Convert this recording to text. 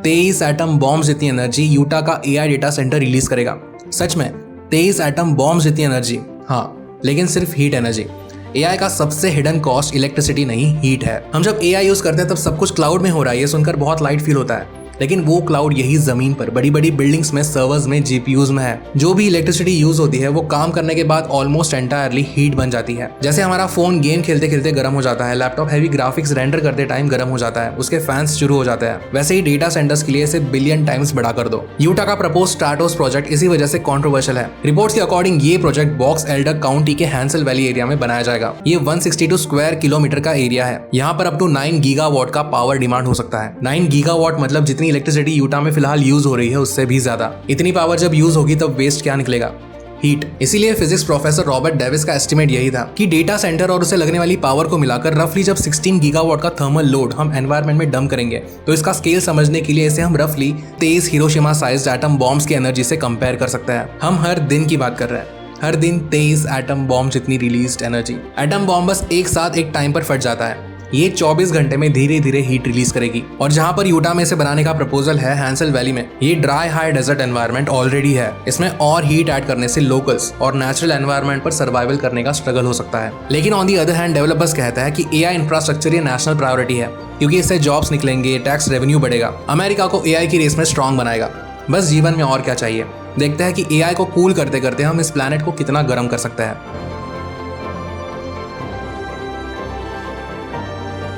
23 atom bomb जितनी energy Utah का AI data centre release करेगा। सच में 23 एटम बॉम्ब जितनी एनर्जी, हाँ, लेकिन सिर्फ हीट एनर्जी। एआई का सबसे हिडन कॉस्ट इलेक्ट्रिसिटी नहीं, हीट है। हम जब एआई यूज करते हैं तब सब कुछ क्लाउड में हो रहा है, ये सुनकर बहुत लाइट फील होता है, लेकिन वो क्लाउड यही जमीन पर बड़ी बड़ी बिल्डिंग्स में, सर्वर्स में, जीपीयूज में है। जो भी इलेक्ट्रिसिटी यूज होती है वो काम करने के बाद ऑलमोस्ट एंटायरली हीट बन जाती है। जैसे हमारा फोन गेम खेलते खेलते गर्म हो जाता है, लैपटॉप हैवी ग्राफिक्स रेंडर करते टाइम गर्म हो जाता है, उसके फैंस शुरू हो जाते हैं, वैसे ही डेटा सेंटर्स के लिए इसे बिलियन टाइम्स बढ़ा कर दो। यूटा का प्रपोज स्ट्रैटोस प्रोजेक्ट इसी वजह से कॉन्ट्रोवर्शियल है। रिपोर्ट्स के अकॉर्डिंग ये प्रोजेक्ट बॉक्स एल्डर काउंटी के हैंसल वैली एरिया में बनाया जाएगा। ये 162 स्क्वायर किलोमीटर का एरिया है। यहाँ पर अप टू 9 गीगावाट का पावर डिमांड हो सकता है। 9 गीगावाट मतलब जितनी इलेक्ट्रिसिटी यूटा फिलहाल यूज हो रही है उससे भी ज्यादा। इतनी पावर जब यूज होगी तब वेस्ट क्या निकलेगा? हीट। इसीलिए फिजिक्स प्रोफेसर रॉबर्ट डेविस का एस्टिमेट यही था कि डेटा सेंटर और उसे लगने वाली पावर को मिलाकर रफली जब 16 गीगावाट का थर्मल लोड हम एनवायरनमेंट में डंप करेंगे तो इसका स्केल समझने के लिए इसे हम रफली 23 हिरोशिमा साइज्ड एटम बॉम्ब्स की एनर्जी से कंपेयर कर सकते हैं। हम हर दिन की बात कर रहे हैं, हर दिन 23 एटम बॉम्ब जितनी रिलीज्ड एनर्जी। एटम बॉम्ब बस एक साथ एक टाइम पर फट जाता है, ये 24 घंटे में धीरे धीरे हीट रिलीज करेगी। और जहां पर यूटा में इसे बनाने का प्रपोजल है हैंसल वैली में, ये dry high desert environment already है। इसमें और हीट ऐड करने से लोकल्स और नेचुरल एनवायरनमेंट पर सर्वाइवल करने का स्ट्रगल हो सकता है। लेकिन on the other hand developers कहता है कि एआई इंफ्रास्ट्रक्चर ये नेशनल प्रायोरिटी है, क्योंकि इससे जॉब्स निकलेंगे, टैक्स रेवेन्यू बढ़ेगा, अमेरिका को एआई की रेस में स्ट्रांग बनाएगा। बस जीवन में और क्या चाहिए? देखते हैं कि एआई को कूल करते करते हम इस प्लैनेट को कितना गर्म कर सकते हैं।